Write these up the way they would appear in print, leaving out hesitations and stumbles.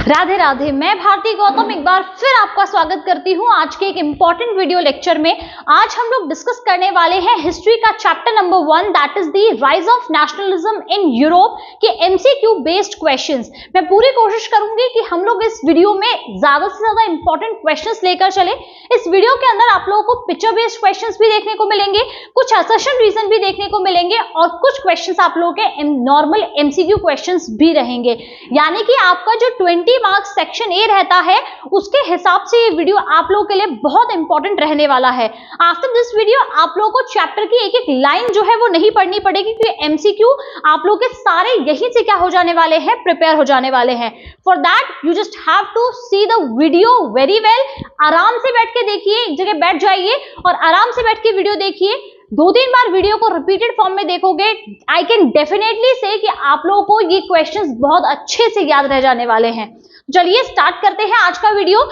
राधे राधे, मैं भारती गौतम एक बार फिर आपका स्वागत करती हूं आज के एक इंपॉर्टेंट वीडियो लेक्चर में। आज हम लोग डिस्कस करने वाले हैं हिस्ट्री का chapter number 1, that is the rise of nationalism in Europe के एमसीक्यू बेस्ड क्वेश्चंस। मैं पूरी कोशिश करूंगी कि हम लोग इस वीडियो में ज्यादा से ज्यादा इंपॉर्टेंट क्वेश्चंस लेकर चले। इस वीडियो के अंदर आप लोगों को पिक्चर बेस्ड क्वेश्चंस भी देखने को मिलेंगे, कुछ असर्शन रीजन भी देखने को मिलेंगे और कुछ क्वेश्चंस आप लोगों के नॉर्मल एमसीक्यू क्वेश्चंस भी रहेंगे। यानी कि आपका जो 20 मार्क्स सेक्शन ए रहता है उसके हिसाब से ये वीडियो आप लोगों के लिए बहुत इंपॉर्टेंट रहने वाला है। आफ्टर दिस वीडियो आप लोगों को चैप्टर की एक एक लाइन जो है वो नहीं पढ़नी पड़ेगी, क्योंकि एमसीक्यू आप लोगों के सारे यहीं से क्या हो जाने वाले हैं, प्रिपेयर हो जाने वाले हैं। For that you just have to see the video very well. आराम से बैठ के देखिए, एक जगह बैठ जाइए और आराम से बैठ के वीडियो देखिए। 2-3 बार वीडियो को रिपीटेड फॉर्म में देखोगे, आई कैन डेफिनेटली से कि आप लोगों को ये क्वेश्चंस बहुत अच्छे से याद रह जाने वाले हैं। चलिए स्टार्ट करते हैं आज का वीडियो।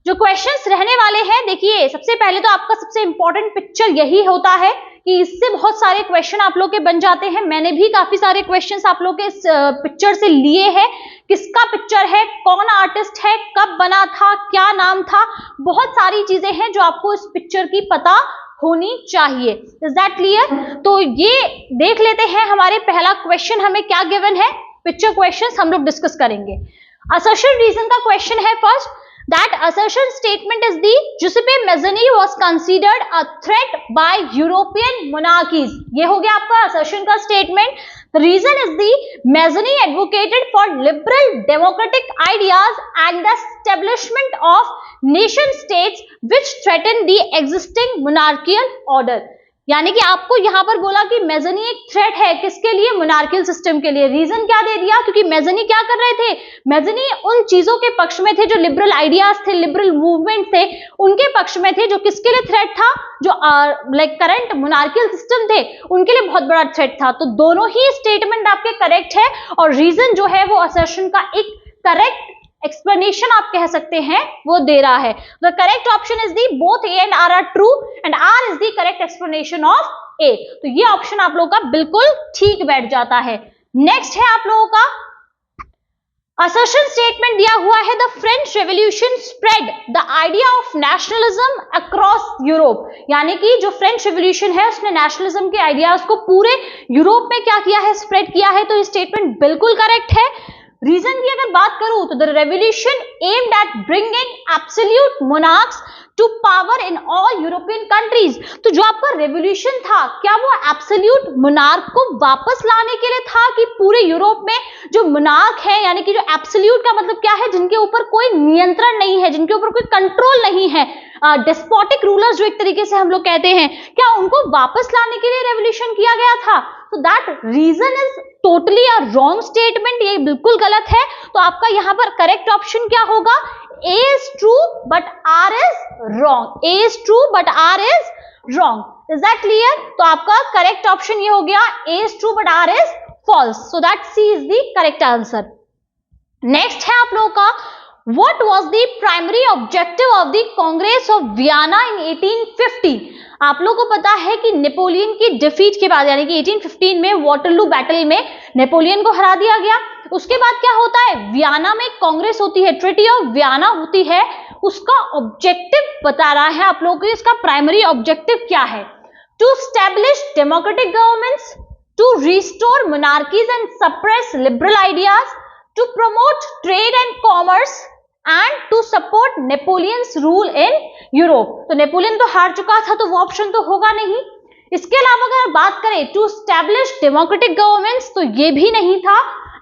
जो क्वेश्चंस रहने वाले हैं, देखिए सबसे पहले तो आपका सबसे इंपॉर्टेंट पिक्चर यही होता है कि इससे बहुत सारे क्वेश्चन आप लोग के बन जाते हैं। मैंने भी काफी सारे क्वेश्चंस आप लोग के इस पिक्चर से लिए हैं। किसका पिक्चर है, कौन आर्टिस्ट है, कब बना था, क्या नाम था, बहुत सारी चीजें हैं जो आपको इस पिक्चर की पता होनी चाहिए। Is that clear? तो ये देख लेते हैं हमारे पहला क्वेश्चन हमें क्या गिवन है। पिक्चर क्वेश्चंस हम लोग डिस्कस करेंगे। असर्शन रीजन का क्वेश्चन है first, that assertion statement is the Giuseppe Mazzini was considered a threat by European monarchies। ये हो गया आपका असर्शन का statement. The reason is the Mazzini advocated for liberal democratic ideas and the establishment of nation states which threaten the existing monarchical order। यानी कि आपको यहां पर बोला कि मेज़नी एक थ्रेट है, किसके लिए, मोनार्कियल सिस्टम के लिए। रीजन क्या दे दिया, क्योंकि मेज़नी क्या कर रहे थे, मेज़नी उन चीजों के पक्ष में थे जो लिबरल आइडियाज थे, लिबरल मूवमेंट थे, उनके पक्ष में थे, जो किसके लिए थ्रेट था, जो लाइक करंट मोनार्कियल सिस्टम थे उनके लिए बहुत बड़ा थ्रेट था। तो दोनों ही स्टेटमेंट आपके करेक्ट है और रीजन जो है वो असर्शन का एक करेक्ट एक्सप्लेनेशन आप कह सकते हैं वो दे रहा है। The correct option is the both A and R true and R is the correct explanation of A. तो ये ऑप्शन आप लोगों का बिल्कुल ठीक बैठ जाता है। नेक्स्ट है आप लोगों का असर्शन स्टेटमेंट दिया हुआ है, the French revolution spread the idea of nationalism across Europe. यानी कि जो फ्रेंच रेवोल्यूशन है उसने नेशनलिज्म के आइडियाज को पूरे यूरोप में क्या किया है, स्प्रेड किया है। तो ये स्टेटमेंट बिल्कुल करेक्ट है। रीजन की अगर बात करूं तो the revolution aimed at bringing absolute monarchs to power in all European countries. तो जो आपका रेवोल्यूशन था, क्या वो एब्सोल्यूट मोनार्क को वापस लाने के लिए था कि पूरे यूरोप में जो मोनार्क है, यानी कि जो एब्सोल्यूट का मतलब क्या है, जिनके ऊपर कोई नियंत्रण नहीं है, जिनके ऊपर कोई कंट्रोल नहीं है, डेस्पोटिक रूलर्स जो एक तरीके से हम लोग कहते हैं, क्या उनको वापस लाने के लिए रेवोल्यूशन किया गया था? तो that reason is totally a wrong statement, ये बिल्कुल गलत है। तो आपका यहां पर करेक्ट ऑप्शन क्या होगा, A is true but R is wrong। A is true but R is wrong। Is that clear? तो आपका करेक्ट ऑप्शन ये हो गया A is true but R is false। So that C is the correct answer। Next है आप लोगों का What was the primary objective of the Congress of Vienna in 1850? आप लोगों को पता है कि नेपोलियन की डिफीट के बाद, यानी कि 1815 में वाटरलू बैटल में नेपोलियन को हरा दिया गया। उसके बाद क्या होता है, वियना में कांग्रेस होती है, ट्रीटी ऑफ वियना होती है। उसका ऑब्जेक्टिव बता रहा है आप लोगों को, इसका प्राइमरी ऑब्जेक्टिव क्या है, to establish democratic governments, to restore monarchies and suppress liberal ideas, to promote trade and commerce and to support Napoleon's rule in Europe. तो नेपोलियन तो हार चुका था तो वो ऑप्शन तो होगा नहीं। इसके अलावा अगर बात करें टू स्टैब्लिश डेमोक्रेटिक गवर्नमेंट्स, तो ये भी नहीं था,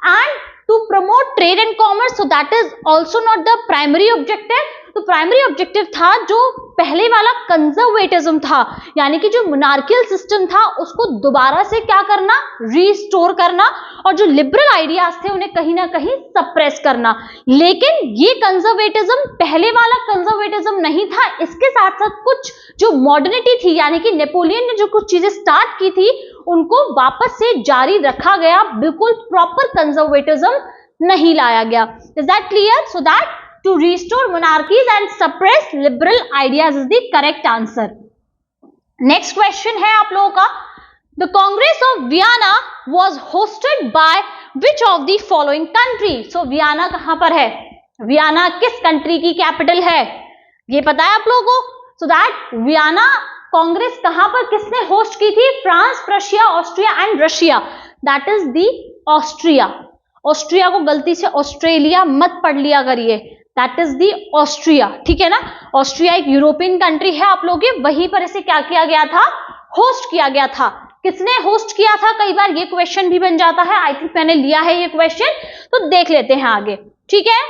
and to promote trade and commerce, so that is also not the primary objective. तो प्राइमरी ऑब्जेक्टिव था जो पहले वाला कंजर्वेटिज्म था, यानी कि जो मोनार्कियल सिस्टम था उसको दोबारा से क्या करना, रीस्टोर करना, और जो लिबरल आइडियाज थे उन्हें कहीं ना कहीं सप्रेस करना। लेकिन ये कंजर्वेटिज्म पहले वाला कंजर्वेटिज्म नहीं था, इसके साथ साथ कुछ जो मॉडर्निटी थी, यानी कि नेपोलियन ने जो कुछ चीजें स्टार्ट की थी उनको वापस से जारी रखा गया, बिल्कुल प्रॉपर कंजर्वेटिज्म नहीं लाया गया। Is that clear? So that to restore monarchies and suppress liberal ideas is the correct answer। next question है आप लोगों का, the Congress of Vienna was hosted by which of the following country? so Vienna कहां पर है, Vienna किस country की capital है, ये पता है आप लोगों को? सो दैट वियना कांग्रेस कहां पर किसने होस्ट की थी? France, Prussia, Austria and Russia. That is the Austria. Austria को गलती से ऑस्ट्रेलिया मत पढ़ लिया करिए, दैट इज दी ऑस्ट्रिया, ठीक है ना। ऑस्ट्रिया एक यूरोपियन कंट्री है आप लोगों की, वहीं पर इसे क्या किया गया था? होस्ट किया गया था। किसने होस्ट किया था? कई बार ये क्वेश्चन भी बन जाता है, आई थिंक मैंने लिया है ये क्वेश्चन, तो देख लेते हैं आगे, ठीक है।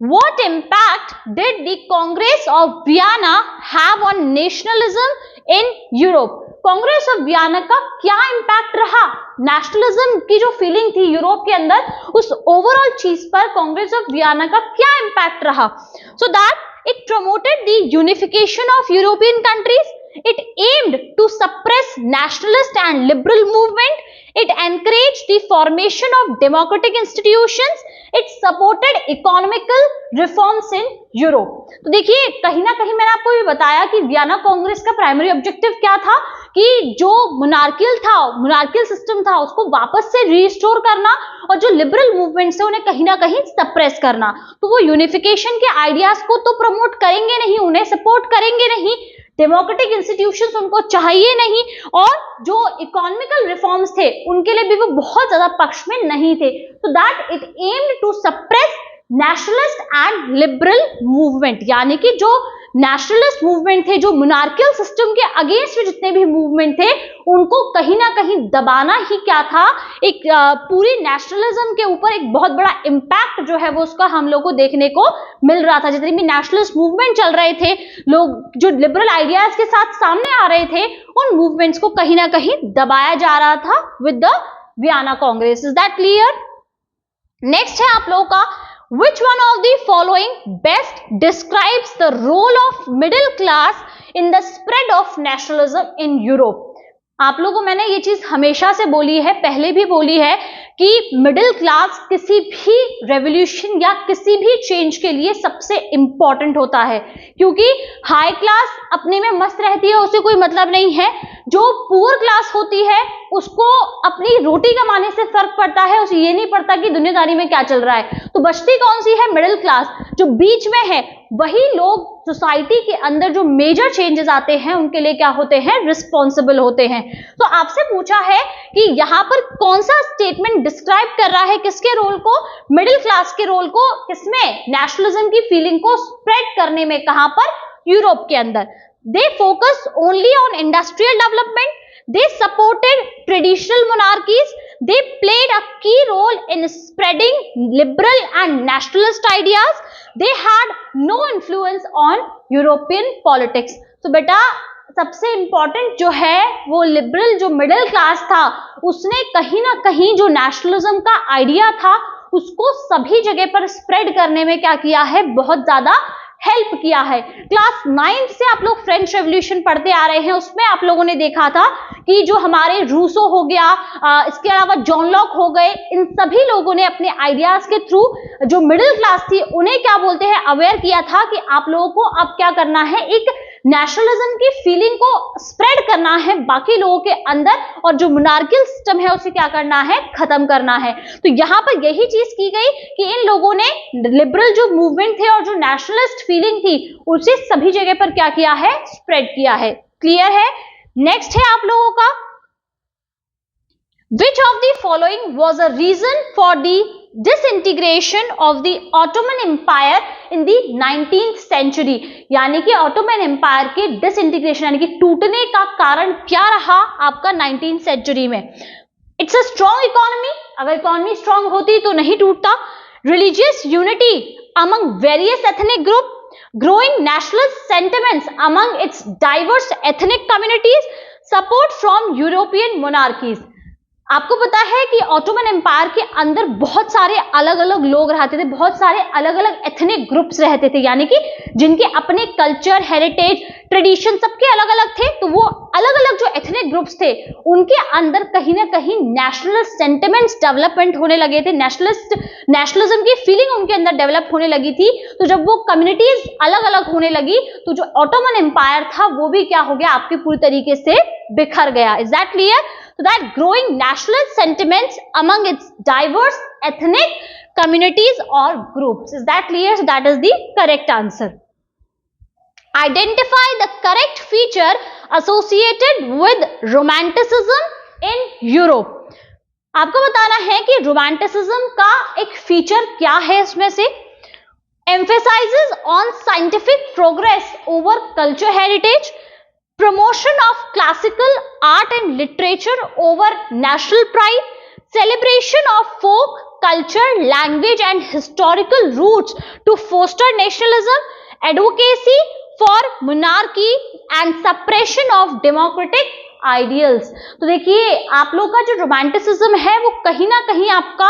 What impact did the Congress of Vienna have on nationalism in Europe? Congress of Vienna का क्या इंपैक्ट रहा? नेशनलिज्म की जो फीलिंग थी यूरोप के अंदर, उस ओवरऑल चीज पर कांग्रेस ऑफ वियना का क्या इंपैक्ट रहा? So that it promoted the unification of European countries, it aimed to suppress nationalist and liberal movement, it encouraged the formation of democratic institutions, it supported economical reforms in Europe। तो देखिए कहीं ना कहीं मैंने आपको ये बताया कि वियना कांग्रेस का प्राइमरी ऑब्जेक्टिव क्या था कि जो मोनार्कियल सिस्टम था उसको वापस से रिस्टोर करना और जो लिबरल मूवमेंट्स है उन्हें कहीं ना कहीं सप्रेस करना। तो वो यूनिफिकेशन के आइडियाज को तो प्रमोट करेंगे नहीं, उन्हें सपोर्ट करेंगे नहीं, डेमोक्रेटिक इंस्टीट्यूशंस उनको चाहिए नहीं, और जो इकोनॉमिकल रिफॉर्म्स थे उनके लिए भी वो बहुत ज्यादा पक्ष में नहीं थे। तो that it aimed to suppress nationalist and liberal movement, यानी कि जो नेशनलिस्ट मूवमेंट थे, जो मोनार्कियल सिस्टम के अगेंस्ट जितने भी मूवमेंट थे, उनको कहीं ना कहीं दबाना ही क्या था, एक पूरी नेशनलिज्म के ऊपर एक बहुत बड़ा इम्पैक्ट जो है वो उसका हम लोग को देखने को मिल रहा था। जितने भी नेशनलिस्ट मूवमेंट चल रहे थे, लोग जो लिबरल आइडियाज के साथ सामने आ रहे थे, उन मूवमेंट्स को कहीं ना कहीं दबाया जा रहा था with the Vienna Congress. Is that clear? Next है आप लोगों का, which one of the following best describes the role of middle class in the spread of nationalism in Europe? आप लोगों को मैंने ये चीज हमेशा से बोली है, पहले भी बोली है कि मिडिल क्लास किसी भी रेवोल्यूशन या किसी भी चेंज के लिए सबसे इंपॉर्टेंट होता है, क्योंकि हाई क्लास अपने में मस्त रहती है, उसे कोई मतलब नहीं है। जो पुअर क्लास होती है उसको अपनी रोटी कमाने से फर्क पड़ता है, उसे ये नहीं पड़ता कि दुनियादारी में क्या चल रहा है। तो बचती कौन सी है? Middle class. जो बीच में है वही लोग सोसाइटी के अंदर जो मेजर चेंजेस आते हैं उनके लिए क्या होते हैं? रिस्पॉन्सिबल होते हैं। तो आपसे पूछा है कि यहाँ पर कौन सा स्टेटमेंट डिस्क्राइब कर रहा है किसके रोल को? मिडिल क्लास के रोल को। किसमें? नेशनलिज्म की फीलिंग को स्प्रेड करने में। कहां पर? यूरोप के अंदर। They focus only on industrial development, they supported traditional monarchies, they played a key role in spreading liberal and nationalist ideas, they had no influence on European politics। तो बेटा सबसे इंपॉर्टेंट जो है वो लिबरल जो middle class था, उसने कहीं ना कहीं जो नेशनलिज्म का आइडिया था उसको सभी जगह पर स्प्रेड करने में क्या किया है? बहुत ज्यादा हेल्प किया है। क्लास 9 से आप लोग फ्रेंच रेवोल्यूशन पढ़ते आ रहे हैं, उसमें आप लोगों ने देखा था कि जो हमारे रूसो हो गया, इसके अलावा जॉन लॉक हो गए, इन सभी लोगों ने अपने आइडियाज के थ्रू जो मिडिल क्लास थी उन्हें क्या बोलते हैं? अवेयर किया था कि आप लोगों को अब क्या करना है, एक नेशनलिज्म की फीलिंग को स्प्रेड करना है बाकी लोगों के अंदर, और जो मोनार्कियल सिस्टम है उसे क्या करना है? खत्म करना है। तो यहाँ पर यही चीज की गई कि इन लोगों ने लिबरल जो मूवमेंट थे और जो नेशनलिस्ट फीलिंग थी उसे सभी जगह पर क्या किया है? स्प्रेड किया है। क्लियर है? नेक्स्ट है आप लोगों का, which of the following was a reason for the disintegration of the Ottoman Empire in the 19th century? यानी कि ऑटोमन एम्पायर के डिसइंटीग्रेशन यानी कि टूटने का कारण क्या रहा आपका 19th सेंचुरी में? इट्स अ स्ट्रॉन्ग इकोनॉमी, अगर इकोनॉमी स्ट्रॉन्ग होती तो नहीं टूटता। Religious unity among various ethnic group, growing nationalist sentiments among its diverse ethnic communities, support from European monarchies। आपको पता है कि ऑटोमन एम्पायर के अंदर बहुत सारे अलग अलग लोग रहते थे, बहुत सारे अलग अलग एथनिक ग्रुप्स रहते थे, यानी कि जिनके अपने कल्चर, हेरिटेज, ट्रेडिशन सबके अलग अलग थे। तो वो अलग अलग जो एथनिक ग्रुप्स थे उनके अंदर कहीं ना कहीं नेशनलिस्ट सेंटिमेंट्स डेवलपमेंट होने लगे थे, नेशनलिज्म की फीलिंग उनके अंदर डेवलप होने लगी थी। तो जब वो कम्युनिटीज अलग अलग होने लगी तो जो ऑटोमन एम्पायर था वो भी क्या हो गया? आपके पूरी तरीके से बिखर गया। Is that clear? So that growing nationalist sentiments among its diverse ethnic communities or groups. Is that clear? So that is the correct answer. Identify the correct feature associated with romanticism in Europe. आपको बताना है कि romanticism का एक feature क्या है इसमें से. Emphasizes on scientific progress over culture heritage, promotion of classical art and literature over national pride, celebration of folk culture, language and historical roots to foster nationalism, advocacy for monarchy and suppression of democratic ideals. तो देखिए आप लोग का जो romanticism है वो कहीं ना कहीं आपका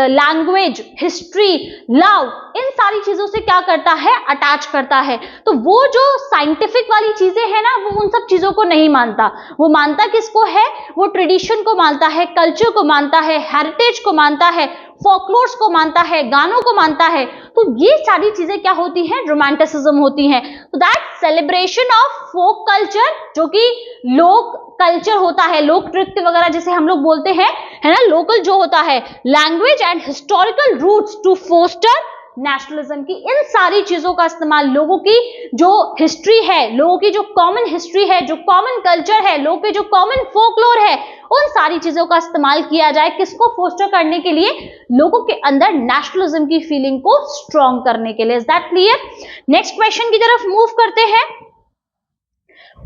लैंग्वेज, हिस्ट्री, लव, इन सारी चीजों से क्या करता है, अटैच करता है. तो वो जो साइंटिफिक वाली चीजें हैं ना, वो उन सब चीजों को नहीं मानता. वो मानता किसको है, वो ट्रेडिशन को मानता है, कल्चर को मानता है, हेरिटेज को मानता है, फोकलोर्स को मानता है, गानों को मानता है. तो ये सारी चीजें क्या होती हैं, रोमांटिसिज्म होती हैं. तो that celebration of folk culture, जो कि लोक कल्चर होता है, लोक नृत्य वगैरह जिसे हम लोग बोलते हैं, है ना, लोकल जो होता है, language and historical roots to foster nationalism की, इन सारी चीजों का इस्तेमाल, लोगों की जो हिस्ट्री है, लोगों की जो कॉमन हिस्ट्री है, जो कॉमन कल्चर है, लोगों के जो कॉमन फोकलोर है, उन सारी चीजों का इस्तेमाल किया जाए किसको फोस्टर करने के लिए, लोगों के अंदर नेशनलिज्म की फीलिंग को स्ट्रॉन्ग करने के लिए. Is that clear? Next question की तरफ मूव करते हैं.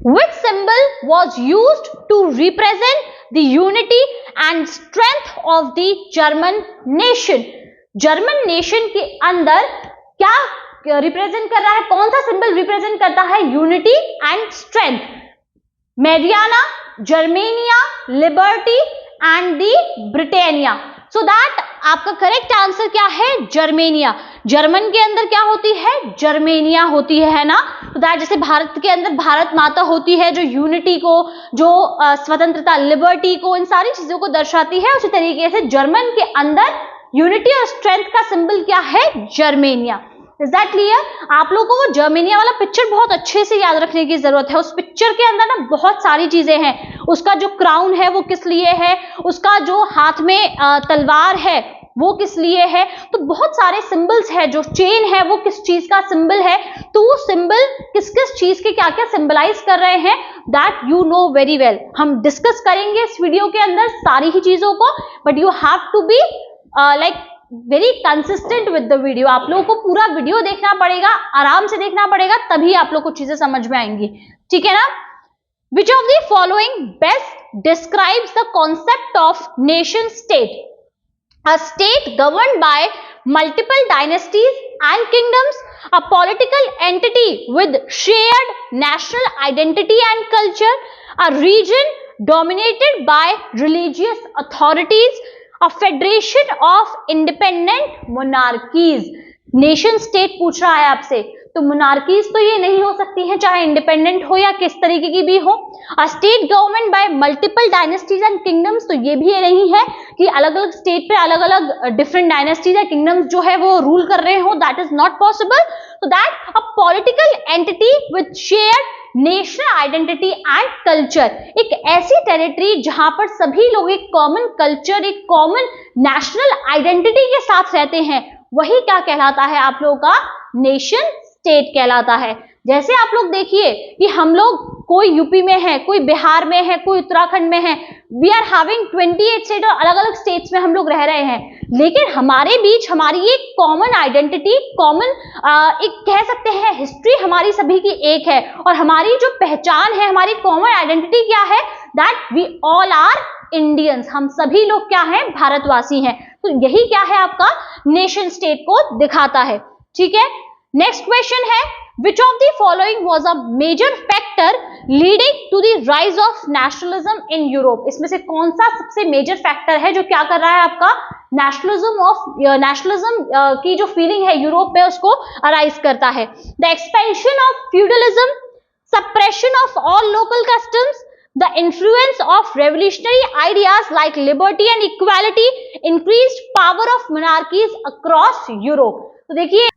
Which symbol was used to represent the unity and strength of the German nation? German nation के अंदर क्या रिप्रेजेंट कर रहा है, कौन सा सिंबल रिप्रेजेंट करता है unity and strength? Mariana, Germania, liberty and the Britannia. So that आपका करेक्ट आंसर क्या है, जर्मेनिया. जर्मन के अंदर क्या होती है, जर्मेनिया होती है ना. तो दैट जैसे भारत के अंदर भारत माता होती है, जो यूनिटी को, जो स्वतंत्रता, लिबर्टी को, इन सारी चीजों को दर्शाती है, उसी तरीके से जर्मन के अंदर यूनिटी और स्ट्रेंथ का सिंबल क्या है, जर्मेनिया. Is that clear? आप लोगों को वो जर्मेनिया वाला पिक्चर बहुत अच्छे से याद रखने की जरूरत है. उस पिक्चर के अंदर ना बहुत सारी चीजें हैं. उसका जो क्राउन है वो किस लिए है, उसका जो हाथ में तलवार है वो किस लिए है, तो बहुत सारे सिंबल्स है. जो चेन है वो किस चीज का सिंबल है, तो वो सिंबल किस किस चीज के क्या क्या सिंबलाइज कर रहे हैं, that you know very well. हम डिस्कस करेंगे इस वीडियो के अंदर सारी ही चीजों को, but you have to be like very consistent with the video. आप लोगों को पूरा वीडियो देखना पड़ेगा, आराम से देखना पड़ेगा, तभी आप लोग को चीजें समझ में आएंगी. ठीक है ना? Which of the following best describes the concept of nation state? A state governed by multiple dynasties and kingdoms, a political entity with shared national identity and culture, a region dominated by religious authorities, a federation of independent monarchies. Nation state पूछ रहा है आपसे, तो monarchies तो ये नहीं हो सकती है, चाहे इंडिपेंडेंट हो या किस तरीके की भी हो. A state government by multiple dynasties and kingdoms, तो ये भी ये नहीं है कि अलग अलग स्टेट पे अलग अलग डिफरेंट डायनेस्टीज या किंगडम्स जो है वो रूल कर रहे हो, दैट इज नॉट पॉसिबल. तो that a political entity with shared national identity and culture, एक ऐसी टेरिटरी जहां पर सभी लोग एक कॉमन कल्चर, एक कॉमन नेशनल आइडेंटिटी के साथ रहते हैं, वही क्या कहलाता है आप लोगों का, नेशन स्टेट कहलाता है. जैसे आप लोग देखिए कि हम लोग, कोई यूपी में है, कोई बिहार में है, कोई उत्तराखंड में है, वी आर हैविंग 28 स्टेट और अलग अलग स्टेट्स में हम लोग रह रहे हैं, लेकिन हमारे बीच हमारी एक कॉमन आइडेंटिटी, कॉमन एक कह सकते हैं हिस्ट्री हमारी सभी की एक है, और हमारी जो पहचान है, हमारी कॉमन आइडेंटिटी क्या है, that we all are Indians. हम सभी लोग क्या हैं, भारतवासी हैं. तो यही क्या है आपका नेशन स्टेट को दिखाता है. ठीक है? नेक्स्ट क्वेश्चन है, which of the following was a major factor leading to the rise of nationalism in Europe? इसमें से कौन सा सबसे मेजर फैक्टर है जो क्या कर रहा है आपका नेशनलिज्म की जो फीलिंग है यूरोप में उसको अराइज करता है? The expansion of feudalism, suppression of all local customs, the influence of revolutionary ideas like liberty and equality, increased power of monarchies across Europe. तो देखिए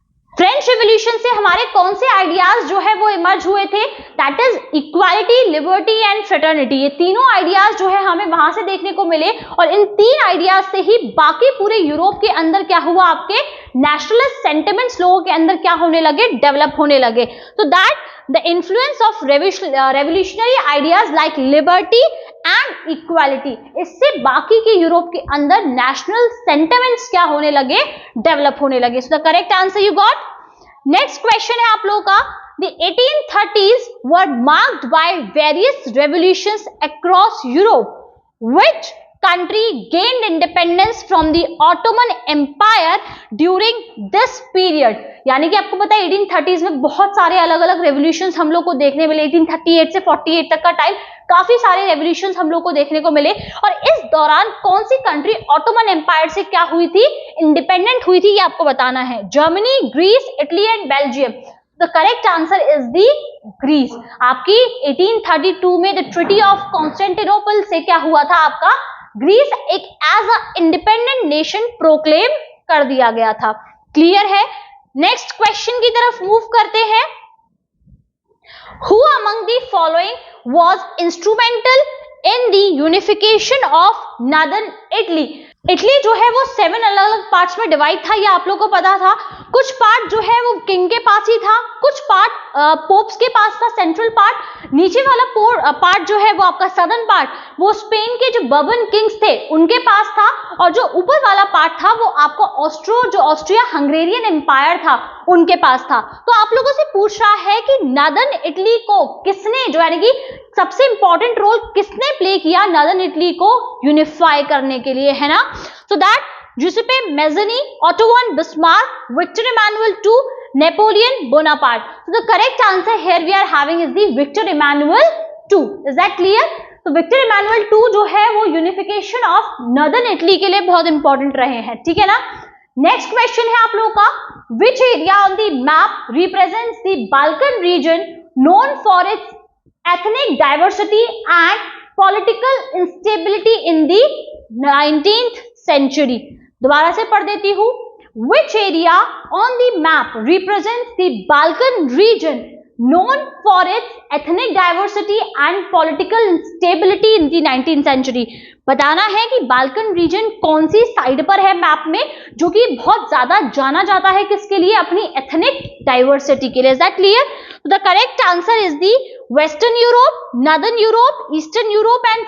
फ्रेंच रिवॉल्यूशन से हमारे कौन से आइडियाज जो है वो इमर्ज हुए थे? That is equality, liberty and fraternity. ये तीनों आइडियाज जो है हमें वहां से देखने को मिले और इन तीन आइडियाज से ही बाकी पूरे यूरोप के अंदर क्या हुआ, आपके नेशनलिस्ट सेंटिमेंट्स लोगों के अंदर क्या होने लगे, डेवलप होने लगे। तो that the influence of revolutionary ideas like liberty and equality, इससे बाकी के यूरोप के अंदर नेशनल सेंटिमेंट्स क्या होने लगे, डेवलप होने लगे। So the correct answer you got. Next question है आप लोगों का, the 1830s were marked by various revolutions across Europe. Which country gained independence from the Ottoman Empire during this period? यानी कि आपको पता है 1830s में बहुत सारे अलग अलग रेवोल्यूशंस हम लोग को देखने मिले। 1838 से 48 तक का टाइम काफी सारे रेवोल्यूशंस हम लोग को देखने को मिले और इस दौरान कौन सी कंट्री ऑटोमन एम्पायर से क्या हुई थी, इंडिपेंडेंट हुई थी, ये आपको बताना है। Germany, Greece, Italy and Belgium. The correct answer is the Greece. आपकी 1832 में द ट्रीटी ऑफ कॉन्स्टेंटिनोपल से क्या हुआ था, आपका ग्रीस एक as a independent nation proclaim कर दिया गया था। क्लियर है। नेक्स्ट क्वेश्चन की तरफ मूव करते हैं। Who among the following was instrumental in the unification of northern Italy? Italy जो है वो 7 अलग अलग पार्ट्स में डिवाइड था, ये आप लोग को पता था। कुछ पार्ट जो है वो किंग के पास ही था, कुछ पार्ट पोप्स के पास था, सेंट्रल पार्ट। नीचे वाला पार्ट जो है वो आपका सदर्न पार्ट वो स्पेन के जो बर्बन किंग्स थे उनके पास था और जो ऊपर वाला पार्ट था वो आपको ऑस्ट्रिया हंगेरियन एम्पायर था उनके पास था। तो आप लोगों से पूछ रहा है कि नॉर्दर्न इटली को किसने, जो यानी कि सबसे इंपॉर्टेंट रोल किसने प्ले किया नॉर्दर्न इटली को यूनिफाई करने के लिए, है ना। So that Giuseppe Mazzini, Otto von Bismarck, Victor Emmanuel II, Napoleon Bonaparte. So the correct answer here we are having is the Victor Emmanuel II. Is that clear? तो Victor Emmanuel II जो है वो unification of northern Italy के लिए बहुत important रहे हैं, ठीक है ना। नेक्स्ट क्वेश्चन है आप लोगों का, which area on the map represents the Balkan reason known for its ethnic diversity and political instability in the 19th century? दोबारा से पढ़ देती हूँ। Which area on the map represents the Balkan region known for its ethnic diversity and political instability in the 19th century? बताना है कि Balkan reason कौन सी side पर है मैप में, जो कि बहुत ज्यादा जाना जाता है किसके लिए, अपनी एथनिक डाइवर्सिटी के लिए। Is that clear? The correct answer is the western Europe, northern Europe, eastern Europe and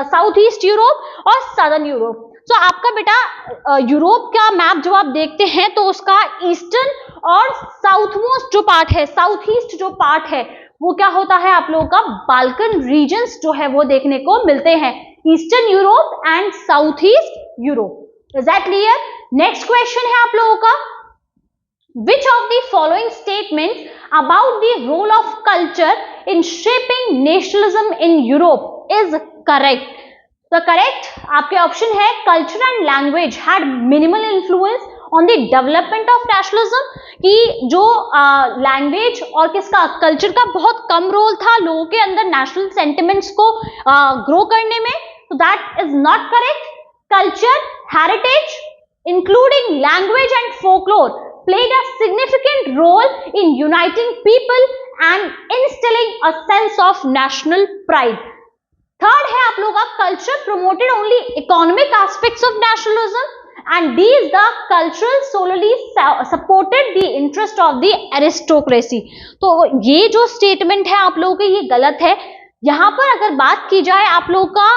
south east Europe और सदर्न यूरोप। तो आपका बेटा यूरोप का मैप जब आप देखते हैं तो उसका ईस्टर्न और साउथ मोस्ट जो पार्ट है, साउथ ईस्ट जो पार्ट है वो क्या होता है, आप लोगों का बाल्कन रीजन्स जो है वो देखने को मिलते हैं, eastern Europe and south east Europe. Is that clear? Next question है आप लोगों का, which of the following statements about the role of culture in shaping nationalism in Europe is correct? The correct आपके ऑप्शन है, culture and language had minimal influence on the development of nationalism, कि जो language और किसका, culture का बहुत कम role था लोगों के अंदर नेशनल सेंटिमेंट्स को ग्रो करने में। तो that is not correct. Culture, heritage including language and folklore played a significant role in uniting people and instilling a sense of national pride. Third है आप लोगों का, culture promoted only economic aspects of nationalism and these the cultural solely supported the interest of the aristocracy. तो ये जो statement है आप लोगों के ये गलत है। यहाँ पर अगर बात की जाए आप लोगों का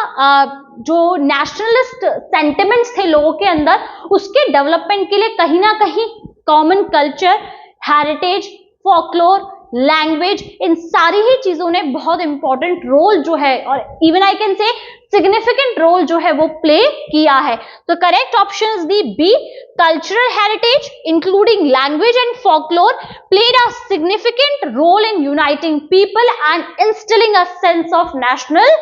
जो नेशनलिस्ट सेंटिमेंट्स थे लोगों के अंदर, उसके डेवलपमेंट के लिए कहीं ना कहीं common culture, heritage, folklore, language, इन सारी ही चीजों ने बहुत इंपॉर्टेंट रोल जो है और even I can say significant role जो है वो प्ले किया है। तो correct option is the B, cultural heritage including language and folklore played a significant role in uniting people and instilling a sense of national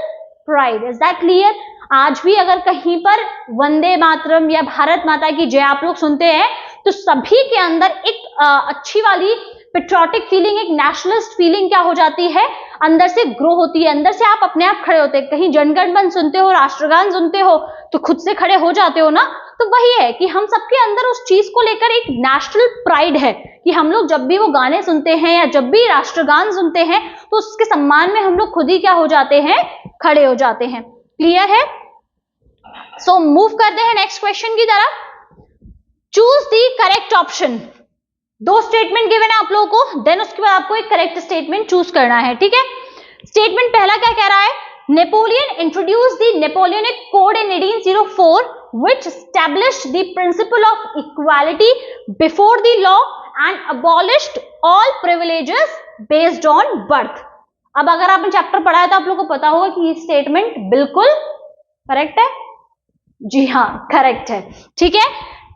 pride. Is that clear? आज भी अगर कहीं पर वंदे मातरम या भारत माता की जय आप लोग सुनते हैं तो सभी के अंदर एक अच्छी वाली पेट्रियोटिक फीलिंग, एक नेशनलिस्ट फीलिंग क्या हो जाती है, अंदर से ग्रो होती है, अंदर से आप अपने आप खड़े होते हैं। कहीं जनगण मन सुनते हो, राष्ट्रगान सुनते हो तो खुद से खड़े हो जाते हो ना। तो वही है कि हम सबके अंदर उस चीज को लेकर एक नेशनल प्राइड है कि हम लोग जब भी वो गाने सुनते हैं या जब भी राष्ट्रगान सुनते हैं तो उसके सम्मान में हम लोग खुद ही क्या हो जाते हैं, खड़े हो जाते हैं। क्लियर है? सो मूव करते हैं नेक्स्ट क्वेश्चन की तरफ। Choose the correct option. 2 statement given है आप लोगों को, देन उसके बाद आपको एक करेक्ट स्टेटमेंट चूज करना है। ठीक है, स्टेटमेंट पहला क्या कह रहा है? Napoleon introduce the Napoleonic code in 1804 which established the principle of equality before the law and abolished all privileges based on birth। अब अगर आपने चैप्टर पढ़ा है तो आप लोगों को पता होगा कि ये स्टेटमेंट बिल्कुल करेक्ट है। जी हाँ, करेक्ट है। ठीक है,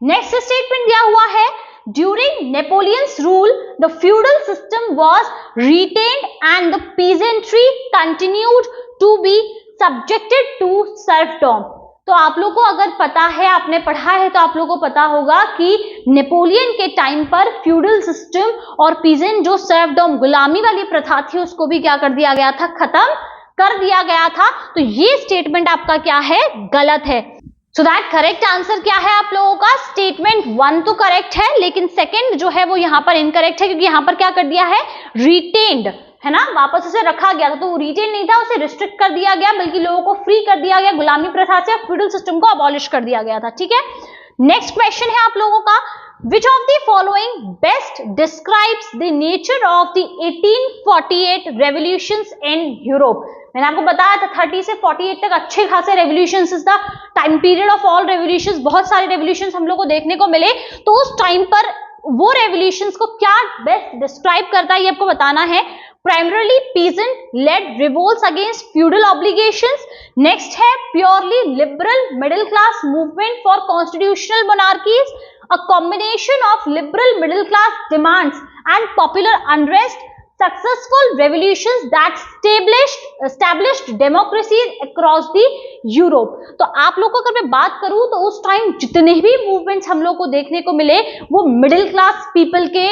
नेक्स्ट स्टेटमेंट दिया हुआ है, during Napoleon's rule the feudal system was retained and the peasantry continued to be subjected to serfdom. तो आप लोग को अगर पता है, आपने पढ़ा है तो आप लोग को पता होगा कि नेपोलियन के टाइम पर फ्यूडल सिस्टम और पीजेंट जो सर्फडॉम गुलामी वाली प्रथा थी उसको भी क्या कर दिया गया था, खत्म कर दिया गया था। तो ये स्टेटमेंट आपका क्या है, गलत है। सो दैट करेक्ट आंसर क्या है आप लोगों का? स्टेटमेंट 1 तो करेक्ट है, लेकिन सेकंड जो है वो यहाँ पर इनकरेक्ट है, क्योंकि यहाँ पर क्या कर दिया है, रिटेन्ड है ना, वापस उसे रखा गया था। तो वो रिटेन नहीं था, उसे रिस्ट्रिक्ट कर दिया गया, बल्कि लोगों को फ्री कर दिया गया गुलामी प्रथा से, फ्यूडल सिस्टम को अबॉलिश कर दिया गया था। ठीक है, नेक्स्ट क्वेश्चन है आप लोगों का, which of the following best describes the nature of the 1848 revolutions in Europe। मैंने आपको बताया था 30 से 48 तक अच्छे खासे revolutions is the time period of all revolutions. बहुत सारे रेवोल्यूशंस हम लोग को देखने को मिले, तो उस टाइम पर वो रेवोल्यूशंस को क्या बेस्ट डिस्क्राइब करता है ये आपको बताना है। Primarily peasant led revolts against feudal obligations. Next है purely liberal middle class movement for constitutional monarchies, a combination of liberal middle class demands and popular unrest, successful revolutions that established democracies across the Europe। तो आप लोग को अगर मैं बात करूं तो उस टाइम जितने भी मूवमेंट्स हम लोग को देखने को मिले वो मिडिल क्लास पीपल के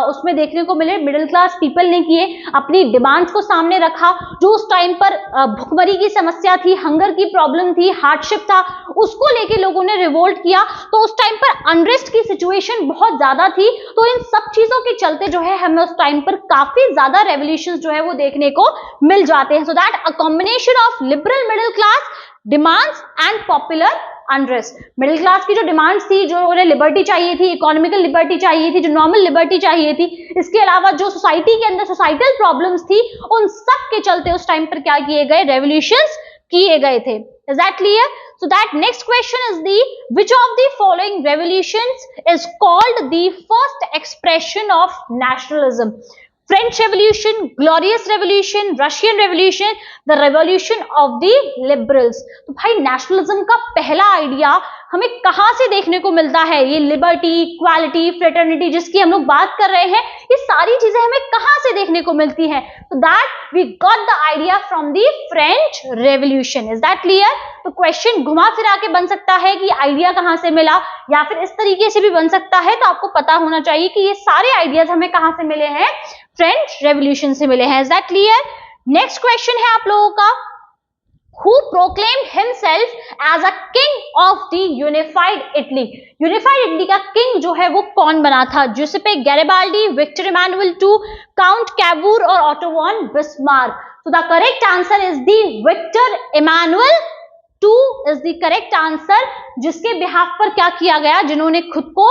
उसमें देखने को मिले। मिडिल क्लास पीपल ने किए, अपनी डिमांड्स को सामने रखा। जो उस टाइम पर भुखमरी की समस्या थी, हंगर की प्रॉब्लम थी, हार्डशिप था, उसको लेके लोगों ने रिवोल्ट किया। तो उस टाइम पर अनरेस्ट की सिचुएशन बहुत ज्यादा थी। तो इन सब चीजों के चलते जो है हमें उस टाइम पर काफी ज्यादा रेवोल्यूशंस जो है वो देखने को मिल जाते हैं। So that a combination of liberal middle class demands and popular unrest. Middle class की जो डिमांड्स थी, जो उन्हें लिबर्टी चाहिए थी, इकोनॉमिकल लिबर्टी चाहिए थी, जो नॉर्मल लिबर्टी चाहिए थी, इसके अलावा जो सोसाइटी के अंदर सोसाइटल प्रॉब्लम्स थी, उन सब के चलते उस टाइम पर क्या किए गए, रेवोल्यूशंस किए गए थे। Is that clear? So that next question is which of the following revolutions is called the first expression of nationalism? French Revolution, Glorious Revolution, Russian Revolution, the Revolution of the Liberals। तो भाई nationalism का पहला idea हमें कहां से देखने को मिलता है? ये लिबर्टी, इक्वालिटी, फ्रेटर्निटी जिसकी हम लोग बात कर रहे हैं, ये सारी चीजें हमें कहां से देखने को मिलती है? तो that we got the idea from the French revolution. Is that clear? तो क्वेश्चन घुमा फिरा के बन सकता है कि आइडिया कहां से मिला, या फिर इस तरीके से भी बन सकता है। तो आपको पता होना चाहिए कि ये सारे आइडियाज हमें कहां से मिले हैं, फ्रेंच रेवोल्यूशन से मिले हैं। Is that clear? Next question है आप लोगों का, who proclaimed himself as a king of the unified Italy। Unified Italy का किंग जो है वो कौन बना था? Giuseppe Garibaldi, Victor Emmanuel II, Count Cavour और Otto von Bismarck. So the correct answer is the Victor Emmanuel II is the correct answer, जिसके behalf पर क्या किया गया, जिन्होंने खुद को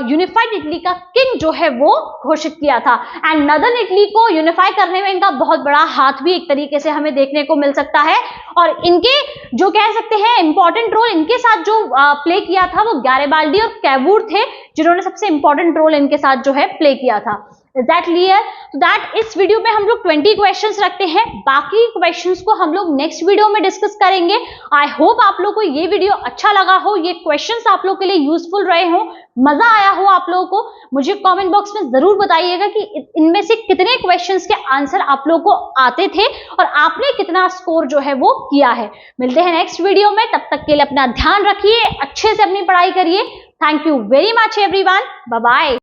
यूनिफाइड इटली का किंग जो है वो घोषित किया था। एंड नदर्न इटली को यूनिफाई करने में इनका बहुत बड़ा हाथ भी एक तरीके से हमें देखने को मिल सकता है। और इनके जो कह सकते हैं इंपॉर्टेंट रोल इनके साथ जो प्ले किया था वो गैरिबाल्डी और कैवूर थे, जिन्होंने सबसे इंपॉर्टेंट रोल इनके साथ जो है प्ले किया था। Is that clear? तो दैट इस वीडियो में हम लोग 20 क्वेश्चंस रखते हैं, बाकी क्वेश्चंस को हम लोग नेक्स्ट वीडियो में डिस्कस करेंगे। आई होप आप लोग को ये वीडियो अच्छा लगा हो, ये क्वेश्चंस आप लोग के लिए यूजफुल रहे हो, मजा आया हो आप लोगों को। मुझे कमेंट बॉक्स में जरूर बताइएगा कि इनमें से कितने क्वेश्चंस के आंसर आप लोग को आते थे और आपने कितना स्कोर जो है वो किया है। मिलते हैं नेक्स्ट वीडियो में, तब तक के लिए अपना ध्यान रखिए, अच्छे से अपनी पढ़ाई करिए। Thank you very much everyone, bye bye.